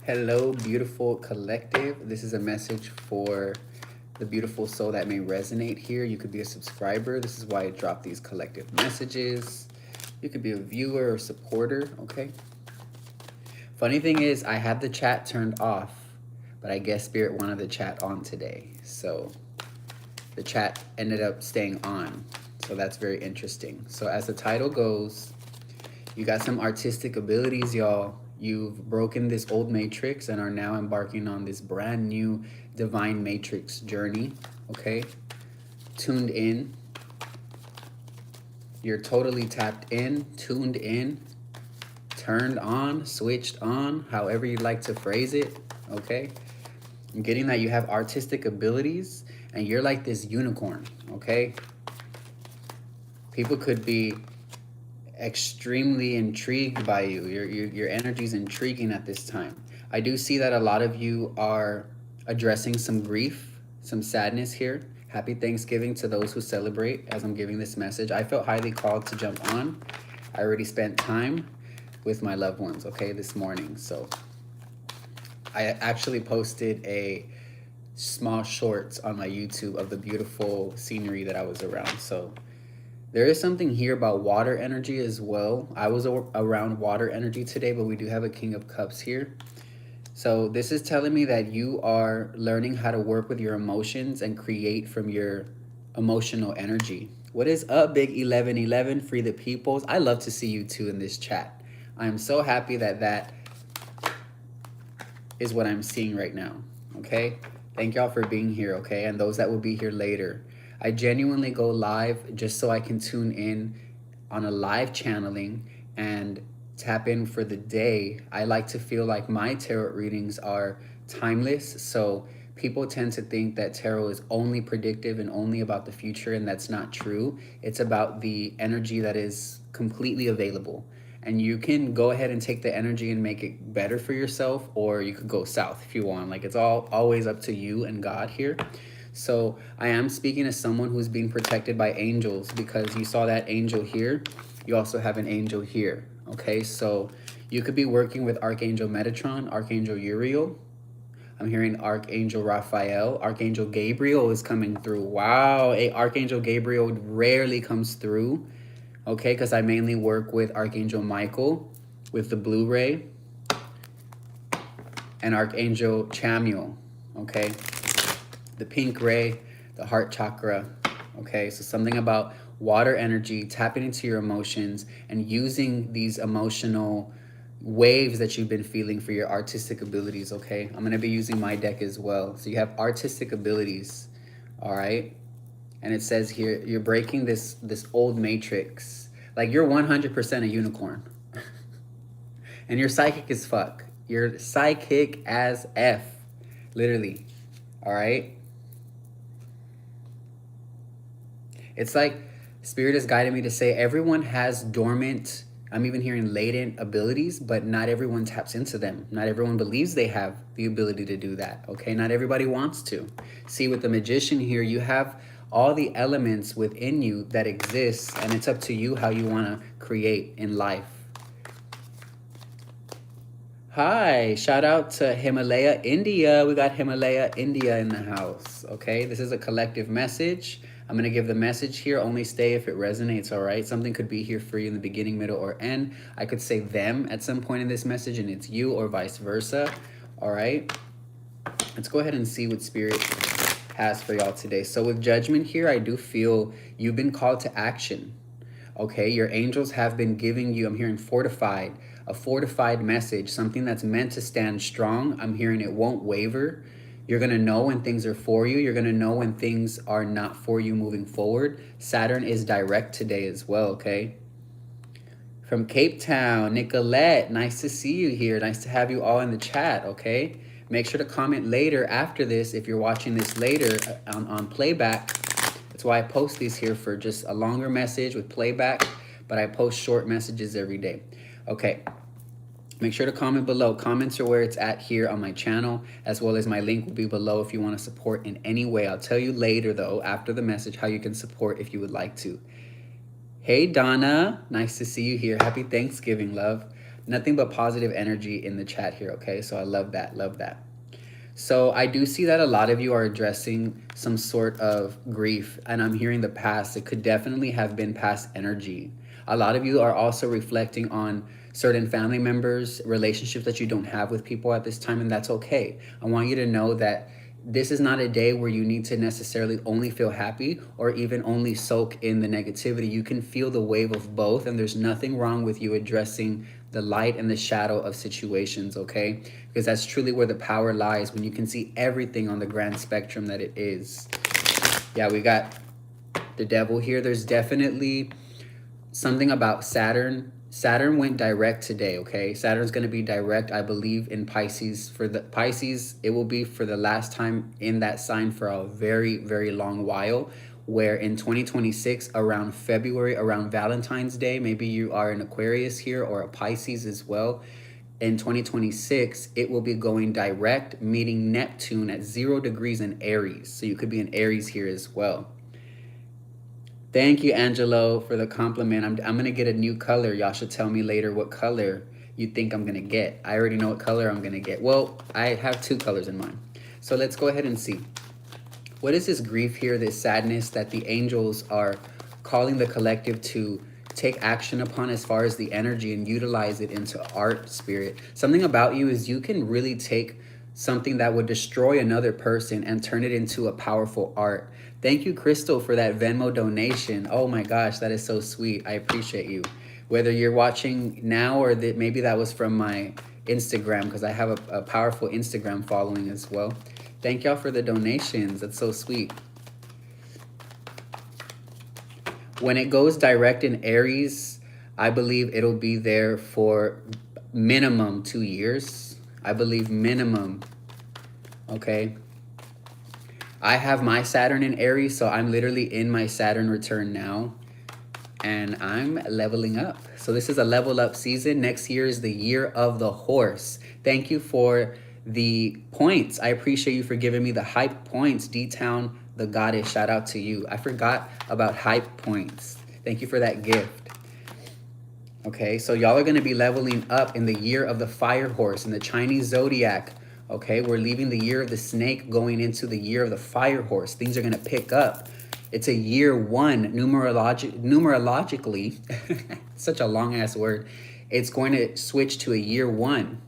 Hello, beautiful collective. This is a message for the beautiful soul that may resonate here. You could be a subscriber. This is why I drop these collective messages. You could be a viewer or supporter, okay? Funny thing is, I had the chat turned off, but I guess Spirit wanted the chat on today. So the chat ended up staying on. So that's very interesting. So as the title goes, you got some artistic abilities, y'all. You've broken this old matrix and are now embarking on this brand new divine matrix journey, okay? Tuned in. You're totally tapped in, tuned in, turned on, switched on, however you'd like to phrase it, okay? I'm getting that you have artistic abilities and you're like this unicorn, okay? People could be extremely intrigued by you. Your energy is intriguing at this time. I do see that a lot of you are addressing some grief, some sadness here. Happy Thanksgiving to those who celebrate as I'm giving this message. I felt highly called to jump on. I already spent time with my loved ones, okay, this morning. So I actually posted a small shorts on my YouTube of the beautiful scenery that I was around. So there is something here about water energy as well. I was around water energy today, but we do have a King of Cups here. So this is telling me that you are learning how to work with your emotions and create from your emotional energy. What is up, Big 1111? Free the Peoples. I love to see you too in this chat. I am so happy that that is what I'm seeing right now. Okay? Thank y'all for being here, okay? And those that will be here later. I genuinely go live just so I can tune in on a live channeling and tap in for the day. I like to feel like my tarot readings are timeless. So people tend to think that tarot is only predictive and only about the future, and that's not true. It's about the energy that is completely available. And you can go ahead and take the energy and make it better for yourself, or you could go south if you want. Like, it's all always up to you and God here. So I am speaking as someone who's being protected by angels, because you saw that angel here. You also have an angel here. Okay, so you could be working with Archangel Metatron, Archangel Uriel. I'm hearing Archangel Raphael. Archangel Gabriel is coming through. Wow, Archangel Gabriel rarely comes through. Okay, because I mainly work with Archangel Michael with the blue ray and Archangel Chamuel. Okay, the pink ray, the heart chakra. Okay, so something about water energy, tapping into your emotions and using these emotional waves that you've been feeling for your artistic abilities. Okay, I'm gonna be using my deck as well. So you have artistic abilities, all right? And it says here, you're breaking this old matrix. Like, you're 100% a unicorn. And you're psychic as fuck. You're psychic as F, literally, all right? It's like Spirit has guided me to say everyone has dormant, I'm even hearing latent abilities, but not everyone taps into them. Not everyone believes they have the ability to do that, okay? Not everybody wants to. See, with the Magician here, you have all the elements within you that exist, and it's up to you how you want to create in life. Hi, shout out to Himalaya, India. We got Himalaya, India in the house, okay? This is a collective message. I'm going to give the message here. Only stay if it resonates, all right? Something could be here for you in the beginning, middle, or end. I could say them at some point in this message, and it's you, or vice versa, all right? Let's go ahead and see what Spirit has for y'all today. So with Judgment here, I do feel you've been called to action. Okay, your angels have been giving you, I'm hearing fortified, a fortified message, something that's meant to stand strong. I'm hearing it won't waver. You're going to know when things are for you. You're going to know when things are not for you moving forward. Saturn is direct today as well, okay? From Cape Town, Nicolette, nice to see you here. Nice to have you all in the chat, okay? Make sure to comment later after this if you're watching this later on playback. That's why I post these here, for just a longer message with playback, but I post short messages every day. Okay, make sure to comment below. Comments are where it's at here on my channel, as well as my link will be below if you want to support in any way. I'll tell you later, though, after the message, how you can support if you would like to. Hey, Donna, nice to see you here. Happy Thanksgiving, love. Nothing but positive energy in the chat here, okay? So I love that, love that. So I do see that a lot of you are addressing some sort of grief, and I'm hearing the past. It could definitely have been past energy. A lot of you are also reflecting on certain family members, relationships that you don't have with people at this time, and that's okay. I want you to know that this is not a day where you need to necessarily only feel happy or even only soak in the negativity. You can feel the wave of both, and there's nothing wrong with you addressing the light and the shadow of situations, okay? Because that's truly where the power lies, when you can see everything on the grand spectrum that it is. Yeah, we got the devil here. There's definitely something about Saturn. Saturn went direct today, okay? Saturn's going to be direct, I believe, in Pisces. For the Pisces, it will be for the last time in that sign for a very, very long while, where in 2026, around February, around Valentine's Day, maybe you are an Aquarius here or a Pisces as well. In 2026, it will be going direct, meeting Neptune at 0 degrees in Aries. So you could be in Aries here as well. Thank you, Angelo, for the compliment. I'm going to get a new color. Y'all should tell me later what color you think I'm going to get. I already know what color I'm going to get. Well, I have 2 colors in mind. So let's go ahead and see. What is this grief here, this sadness that the angels are calling the collective to take action upon as far as the energy and utilize it into art, spirit? Something about you is you can really take something that would destroy another person and turn it into a powerful art. Thank you, Crystal, for that Venmo donation. Oh my gosh, that is so sweet. I appreciate you. Whether you're watching now or that maybe that was from my Instagram, because I have a powerful Instagram following as well. Thank y'all for the donations. That's so sweet. When it goes direct in Aries, I believe it'll be there for minimum 2 years. I believe minimum, okay? I have my Saturn in Aries, so I'm literally in my Saturn return now, and I'm leveling up. So this is a level up season. Next year is the year of the horse. Thank you for the points. I appreciate you for giving me the hype points. D-Town, the goddess, shout out to you. I forgot about hype points. Thank you for that gift. Okay, so y'all are going to be leveling up in the year of the fire horse in the Chinese zodiac. Okay, we're leaving the year of the snake, going into the year of the fire horse. Things are going to pick up. It's a year 1 numerologically. Such a long ass word. It's going to switch to a year 1.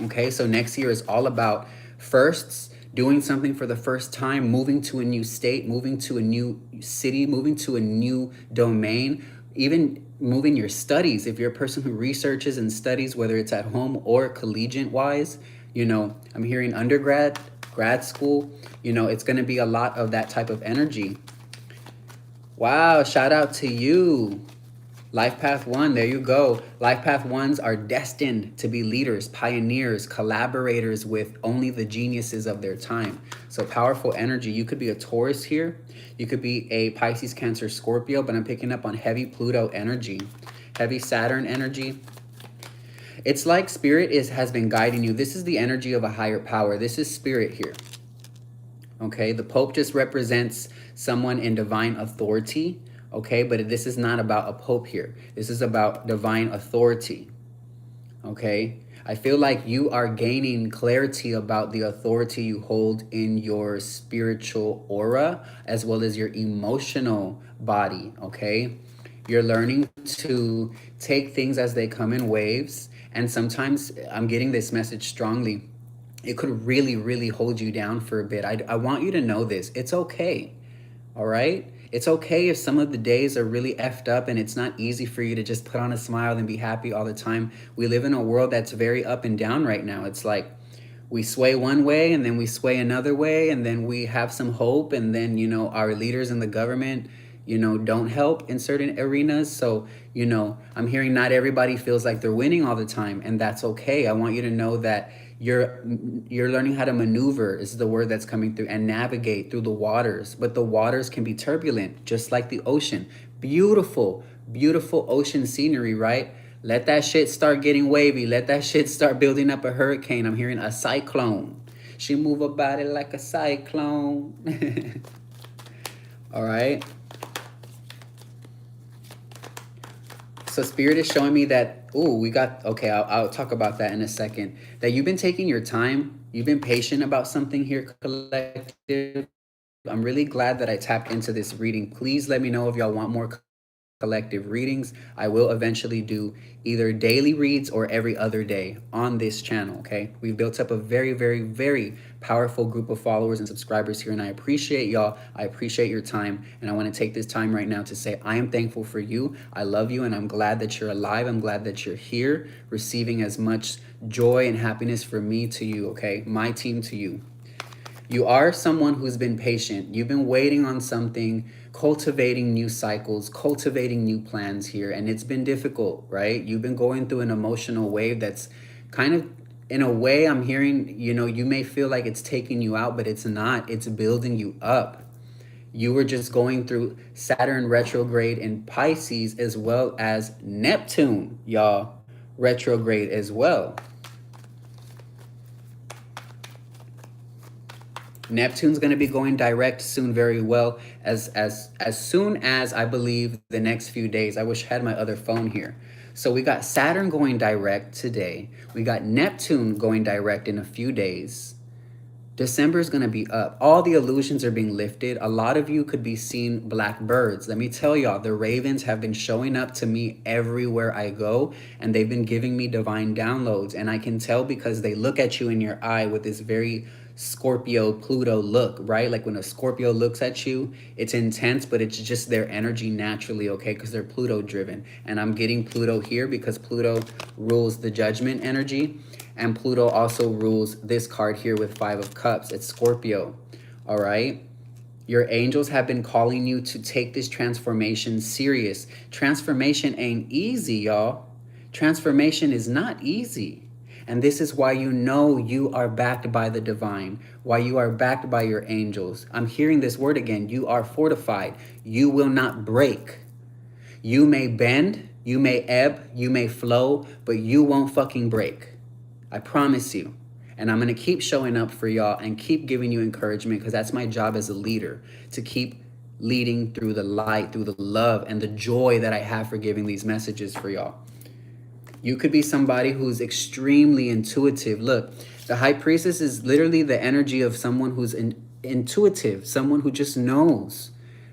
Okay, so next year is all about firsts, doing something for the first time, moving to a new state, moving to a new city, moving to a new domain, even moving your studies. If you're a person who researches and studies, whether it's at home or collegiate wise, you know, I'm hearing undergrad, grad school, you know, it's going to be a lot of that type of energy. Wow, shout out to you. Life Path 1, there you go. Life Path 1s are destined to be leaders, pioneers, collaborators with only the geniuses of their time. So powerful energy. You could be a Taurus here. You could be a Pisces, Cancer, Scorpio, but I'm picking up on heavy Pluto energy, heavy Saturn energy. It's like spirit has been guiding you. This is the energy of a higher power. This is spirit here. Okay, the Pope just represents someone in divine authority. Okay, but this is not about a pope here. This is about divine authority. Okay, I feel like you are gaining clarity about the authority you hold in your spiritual aura as well as your emotional body. Okay, you're learning to take things as they come in waves. And sometimes I'm getting this message strongly. It could really, really hold you down for a bit. I want you to know this. It's okay. All right? It's okay if some of the days are really effed up and it's not easy for you to just put on a smile and be happy all the time. We live in a world that's very up and down right now. It's like we sway one way and then we sway another way, and then we have some hope, and then, you know, our leaders in the government, you know, don't help in certain arenas. So, you know, I'm hearing not everybody feels like they're winning all the time, and that's okay. I want you to know that you're learning how to maneuver, is the word that's coming through, and navigate through the waters. But the waters can be turbulent, just like the ocean. Beautiful, beautiful ocean scenery, right? Let that shit start getting wavy. Let that shit start building up a hurricane. I'm hearing a cyclone. She move her body like a cyclone. All right. So Spirit is showing me that, ooh, we got, okay, I'll talk about that in a second. That you've been taking your time. You've been patient about something here, collective. I'm really glad that I tapped into this reading. Please let me know if y'all want more collective readings. I will eventually do either daily reads or every other day on this channel, okay? We've built up a very, very, very powerful group of followers and subscribers here, and I appreciate y'all. I appreciate your time, and I want to take this time right now to say I am thankful for you. I love you, and I'm glad that you're alive. I'm glad that you're here, receiving as much joy and happiness from me to you, okay? My team to you. You are someone who's been patient. You've been waiting on something, cultivating new cycles, cultivating new plans here, and it's been difficult, right? You've been going through an emotional wave that's kind of, in a way, I'm hearing, you may feel like it's taking you out, but it's not. It's building you up. You were just going through Saturn retrograde in Pisces, as well as Neptune, y'all, retrograde as well. Neptune's going to be going direct soon, very well, as soon as I believe the next few days. I wish I had my other phone here. So we got Saturn going direct today. We got Neptune going direct in a few days. December is going to be up. All the illusions are being lifted. A lot of you could be seeing black birds. Let me tell y'all, the ravens have been showing up to me everywhere I go, and they've been giving me divine downloads. And I can tell because they look at you in your eye with this very Scorpio Pluto look, right? Like when a Scorpio looks at you, it's intense, but it's just their energy naturally, okay? Because they're Pluto driven. And I'm getting Pluto here because Pluto rules the judgment energy. And Pluto also rules this card here with Five of Cups. It's Scorpio, all right? Your angels have been calling you to take this transformation serious. Transformation ain't easy, y'all. Transformation is not easy. And this is why you know you are backed by the divine, why you are backed by your angels. I'm hearing this word again. You are fortified. You will not break. You may bend, you may ebb, you may flow, but you won't fucking break. I promise you. And I'm going to keep showing up for y'all and keep giving you encouragement because that's my job as a leader, to keep leading through the light, through the love and the joy that I have for giving these messages for y'all. You could be somebody who's extremely intuitive. Look, the High Priestess is literally the energy of someone who's intuitive, someone who just knows.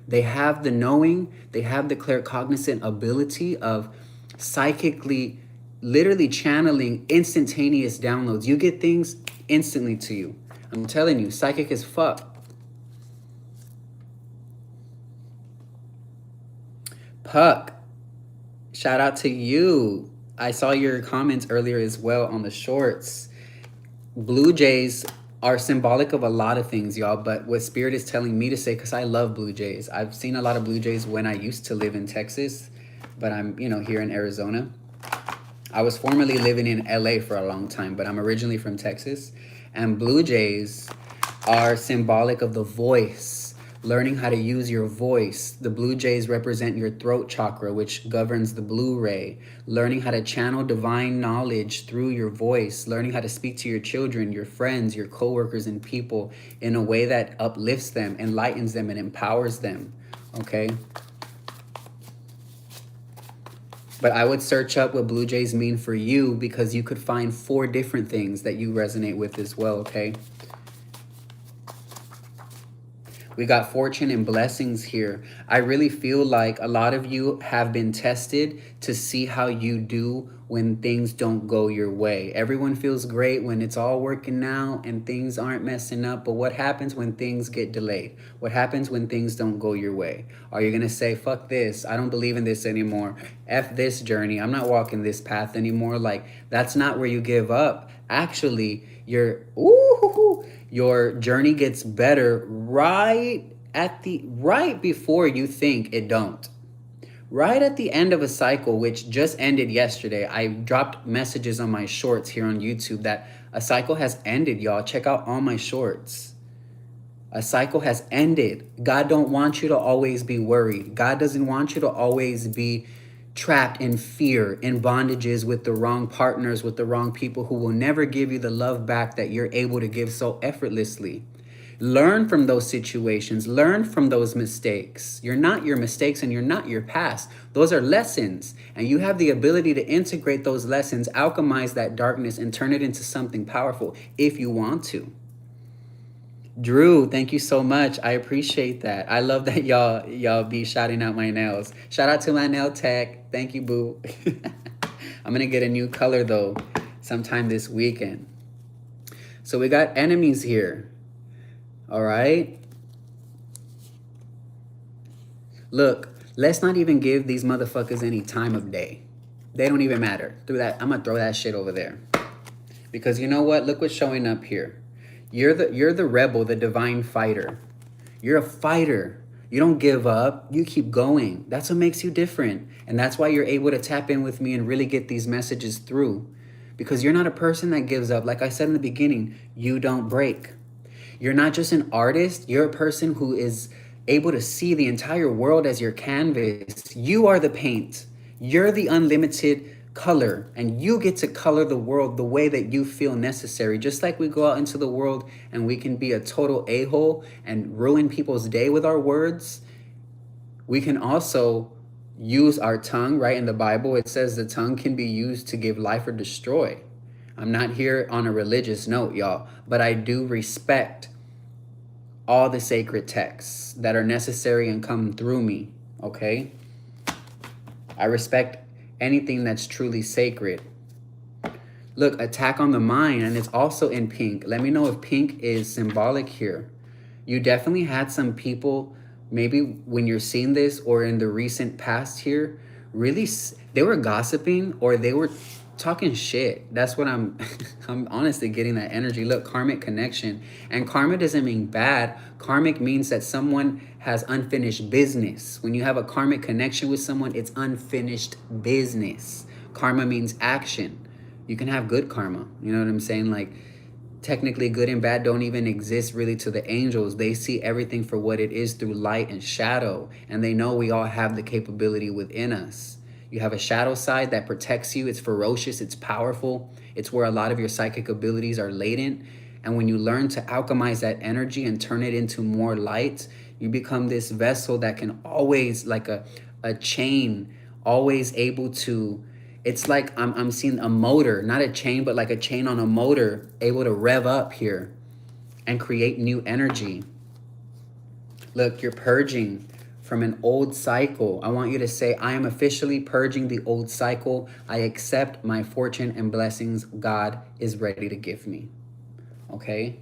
They have the knowing, they have the claircognizant ability of psychically, literally channeling instantaneous downloads. You get things instantly to you. I'm telling you, psychic as fuck. Puck, shout out to you. I saw your comments earlier as well on the shorts. Blue Jays are symbolic of a lot of things, y'all, but what Spirit is telling me to say, because I love Blue Jays. I've seen a lot of Blue Jays when I used to live in Texas, but I'm, here in Arizona. I was formerly living in LA for a long time, but I'm originally from Texas. And Blue Jays are symbolic of the voice, learning how to use your voice. The Blue Jays represent your throat chakra, which governs the blue ray. Learning how to channel divine knowledge through your voice. Learning how to speak to your children, your friends, your coworkers, and people in a way that uplifts them, enlightens them, and empowers them, okay? But I would search up what Blue Jays mean for you because you could find 4 different things that you resonate with as well, okay? We got fortune and blessings here. I really feel like a lot of you have been tested to see how you do when things don't go your way. Everyone feels great when it's all working out and things aren't messing up. But what happens when things get delayed? What happens when things don't go your way? Are you going to say, fuck this, I don't believe in this anymore. F this journey, I'm not walking this path anymore? Like, that's not where you give up. Actually, your journey gets better right before you think it don't. Right at the end of a cycle, which just ended yesterday. I dropped messages on my shorts here on YouTube that a cycle has ended, y'all. Check out all my shorts. A cycle has ended. God don't want you to always be worried. God doesn't want you to always be trapped in fear, in bondages with the wrong partners, with the wrong people who will never give you the love back that you're able to give so effortlessly. Learn from those situations, learn from those mistakes. You're not your mistakes and you're not your past. Those are lessons. And you have the ability to integrate those lessons, alchemize that darkness, and turn it into something powerful if you want to. Drew, thank you so much. I appreciate that. I love that y'all be shouting out my nails. Shout out to my nail tech. Thank you, boo. I'm gonna get a new color though sometime this weekend. So we got enemies here. All right. Look, let's not even give these motherfuckers any time of day. They don't even matter. Through that, I'm gonna throw that shit over there. Because you know what? Look what's showing up here. You're the rebel, the divine fighter. You're a fighter. You don't give up. You keep going. That's what makes you different. And that's why you're able to tap in with me and really get these messages through. Because you're not a person that gives up. Like I said in the beginning, you don't break. You're not just an artist. You're a person who is able to see the entire world as your canvas. You are the paint. You're the unlimited color, and you get to color the world the way that you feel necessary. Just like we go out into the world and we can be a total a-hole and ruin people's day with our words, we can also use our tongue, right? In the Bible, it says the tongue can be used to give life or destroy. I'm not here on a religious note, y'all, but I do respect all the sacred texts that are necessary and come through me, okay? I respect anything that's truly sacred. Look, attack on the mind, and it's also in pink. Let me know if pink is symbolic here. You definitely had some people, maybe when you're seeing this or in the recent past here, really, they were gossiping or they were talking shit. That's what I'm honestly getting that energy. Look, karmic connection. And karma doesn't mean bad. Karmic means that someone has unfinished business. When you have a karmic connection with someone, it's unfinished business. Karma means action. You can have good karma. You know what I'm saying? Like, technically good and bad don't even exist really to the angels. They see everything for what it is through light and shadow. And they know we all have the capability within us. You have a shadow side that protects you. It's ferocious. It's powerful. It's where a lot of your psychic abilities are latent. And when you learn to alchemize that energy and turn it into more light, you become this vessel that can always, like a chain, always able to, it's like I'm seeing a motor, not a chain, but like a chain on a motor, able to rev up here and create new energy. Look, you're purging from an old cycle. I want you to say, I am officially purging the old cycle. I accept my fortune and blessings God is ready to give me. Okay?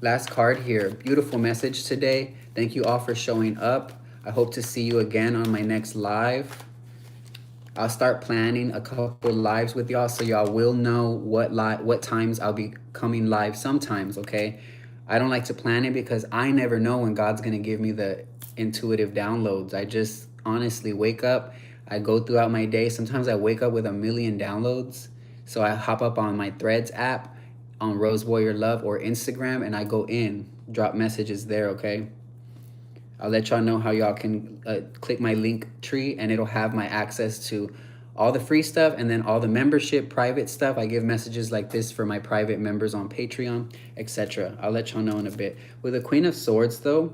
Last card here. Beautiful message today. Thank you all for showing up. I hope to see you again on my next live. I'll start planning a couple lives with y'all so y'all will know what times I'll be coming live sometimes, okay? I don't like to plan it because I never know when God's going to give me the intuitive downloads. I just honestly wake up. I go throughout my day. Sometimes I wake up with a million downloads. So I hop up on my Threads app on Rose Warrior Love or Instagram, and I go in, drop messages there, okay? I'll let y'all know how y'all can click my link tree, and it'll have my access to all the free stuff and then all the membership private stuff. I give messages like this for my private members on Patreon, etc. I'll let y'all know in a bit. With the Queen of Swords, though,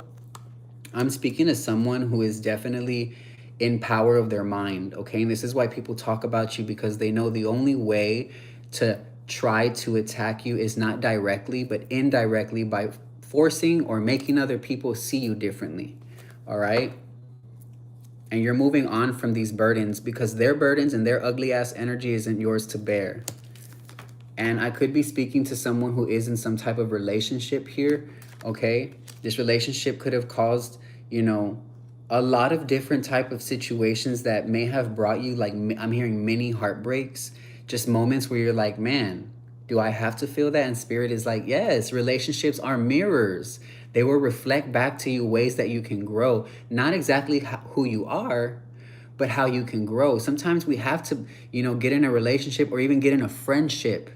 I'm speaking to someone who is definitely in power of their mind, okay? And this is why people talk about you, because they know the only way to try to attack you is not directly, but indirectly by forcing or making other people see you differently, all right? And you're moving on from these burdens because their burdens and their ugly ass energy isn't yours to bear. And I could be speaking to someone who is in some type of relationship here, okay? This relationship could have caused, you know, a lot of different type of situations that may have brought you, like, I'm hearing mini heartbreaks, just moments where you're like, man, do I have to feel that? And Spirit is like, yes, relationships are mirrors. They will reflect back to you ways that you can grow. Not exactly who you are, but how you can grow. Sometimes we have to, you know, get in a relationship or even get in a friendship.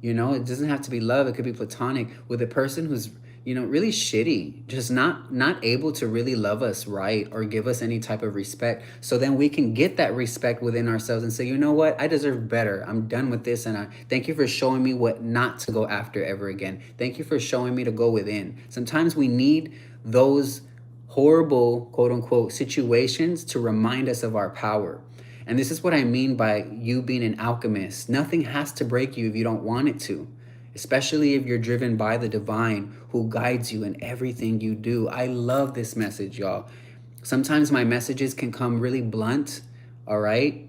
You know, it doesn't have to be love. It could be platonic with a person who's, really shitty, just not able to really love us right or give us any type of respect. So then we can get that respect within ourselves and say, you know what, I deserve better. I'm done with this, and I thank you for showing me what not to go after ever again. Thank you for showing me to go within. Sometimes we need those horrible, quote unquote, situations to remind us of our power. And this is what I mean by you being an alchemist. Nothing has to break you if you don't want it to, especially if you're driven by the divine who guides you in everything you do. I love this message, y'all. Sometimes my messages can come really blunt, all right?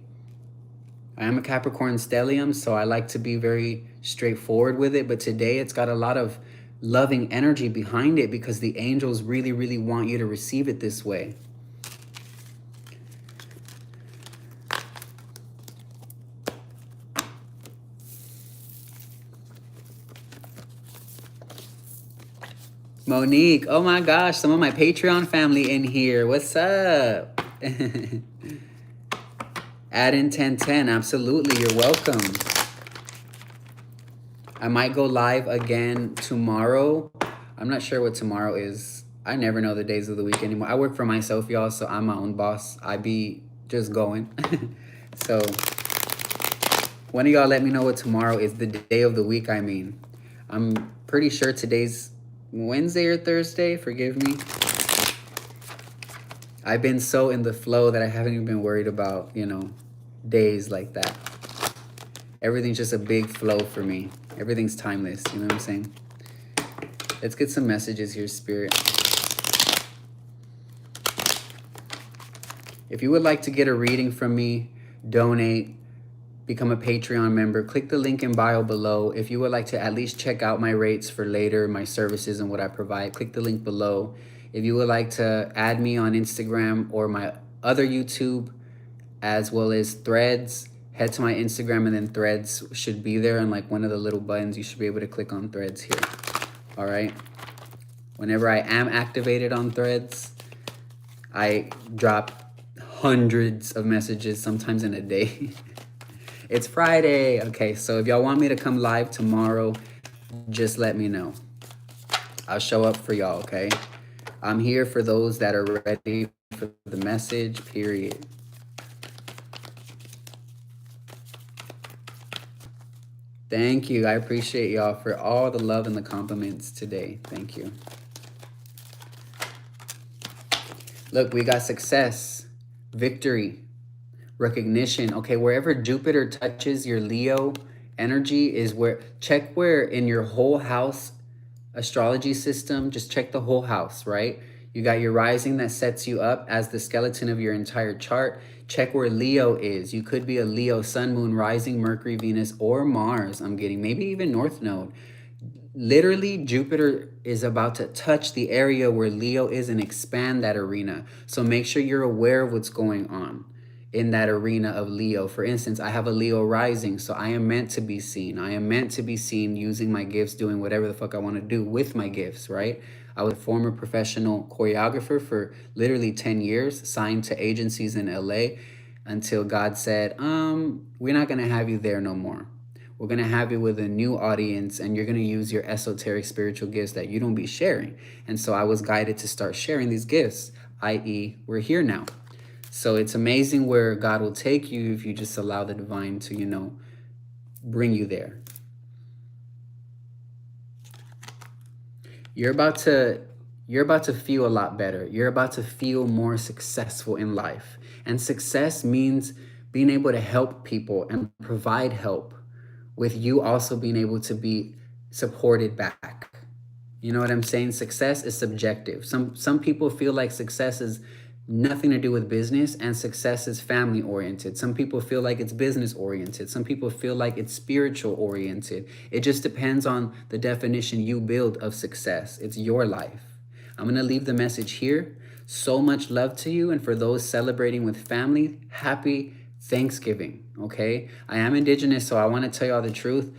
I am a Capricorn stellium, so I like to be very straightforward with it, but today it's got a lot of loving energy behind it because the angels really, really want you to receive it this way. Monique, oh my gosh, some of my Patreon family in here. What's up? Add in 1010, absolutely, you're welcome. I might go live again tomorrow. I'm not sure what tomorrow is. I never know the days of the week anymore. I work for myself, y'all, so I'm my own boss. I be just going. So one of y'all let me know what tomorrow is, the day of the week, I mean. I'm pretty sure today's Wednesday or Thursday, forgive me. I've been so in the flow that I haven't even been worried about, days like that. Everything's just a big flow for me. Everything's timeless, you know what I'm saying? Let's get some messages here, Spirit. If you would like to get a reading from me, donate, become a Patreon member, click the link in bio below. If you would like to at least check out my rates for later, my services and what I provide, click the link below. If you would like to add me on Instagram or my other YouTube, as well as Threads, head to my Instagram, and then Threads should be there, and like one of the little buttons, you should be able to click on Threads here. All right. Whenever I am activated on Threads, I drop hundreds of messages, sometimes in a day. It's Friday. Okay, so if y'all want me to come live tomorrow, just let me know. I'll show up for y'all, okay? I'm here for those that are ready for the message, period. Thank you. I appreciate y'all for all the love and the compliments today. Thank you. Look, we got success, victory, recognition. Okay, wherever Jupiter touches your Leo energy is where, check where in your whole house astrology system, just check the whole house, right? You got your rising that sets you up as the skeleton of your entire chart. Check where Leo is. You could be a Leo, sun, moon, rising, Mercury, Venus, or Mars. I'm getting maybe even North Node. Literally, Jupiter is about to touch the area where Leo is and expand that arena. So make sure you're aware of what's going on in that arena of Leo. For instance, I have a Leo rising, so I am meant to be seen. I am meant to be seen using my gifts, doing whatever the fuck I want to do with my gifts, right? I was a former professional choreographer for literally 10 years, signed to agencies in LA until God said, we're not going to have you there no more. We're going to have you with a new audience, and you're going to use your esoteric spiritual gifts that you don't be sharing. And so I was guided to start sharing these gifts, i.e., we're here now. So it's amazing where God will take you if you just allow the divine to, bring you there. You're about to feel a lot better. You're about to feel more successful in life. And success means being able to help people and provide help, with you also being able to be supported back. You know what I'm saying? Success is subjective. Some people feel like success is nothing to do with business, and success is family oriented. Some people feel like it's business oriented. Some people feel like it's spiritual oriented. It just depends on the definition you build of success. It's your life. I'm going to leave the message here. So much love to you. And for those celebrating with family, happy Thanksgiving. Okay. I am indigenous, so I want to tell y'all the truth.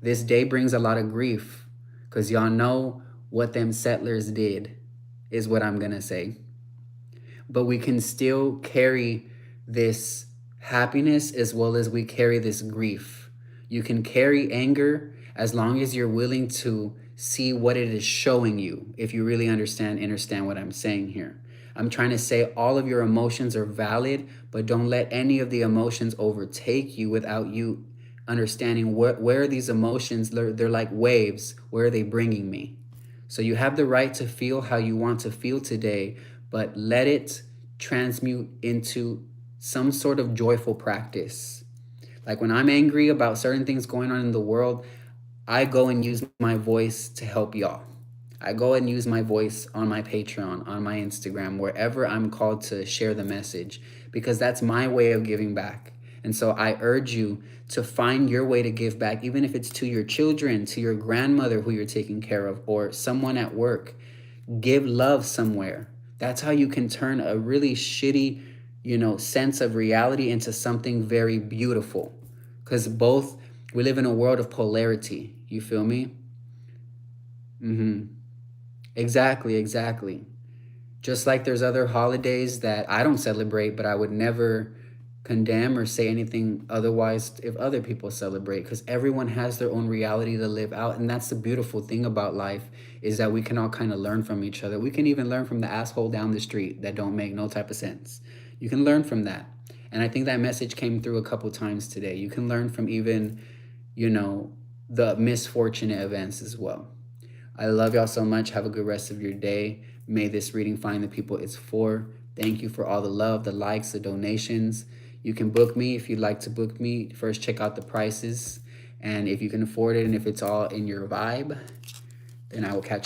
This day brings a lot of grief because y'all know what them settlers did is what I'm going to say. But we can still carry this happiness as well as we carry this grief. You can carry anger as long as you're willing to see what it is showing you, if you really understand what I'm saying here. I'm trying to say all of your emotions are valid, but don't let any of the emotions overtake you without you understanding where these emotions, they're like waves. Where are they bringing me? So you have the right to feel how you want to feel today, but let it transmute into some sort of joyful practice. Like when I'm angry about certain things going on in the world, I go and use my voice to help y'all. I go and use my voice on my Patreon, on my Instagram, wherever I'm called to share the message, because that's my way of giving back. And so I urge you to find your way to give back, even if it's to your children, to your grandmother who you're taking care of, or someone at work. Give love somewhere. That's how you can turn a really shitty, sense of reality into something very beautiful. Because we live in a world of polarity. You feel me? Mm-hmm. Exactly, exactly. Just like there's other holidays that I don't celebrate, but I would never condemn or say anything otherwise if other people celebrate, because everyone has their own reality to live out. And that's the beautiful thing about life, is that we can all kind of learn from each other. We can even learn from the asshole down the street that don't make no type of sense. You can learn from that. And I think that message came through a couple times today. You can learn from even, you know, the misfortunate events as well. I love y'all so much. Have a good rest of your day. May this reading find the people it's for. Thank you for all the love, the likes, the donations. You can book me if you'd like to book me. First, check out the prices. And if you can afford it and if it's all in your vibe, then I will catch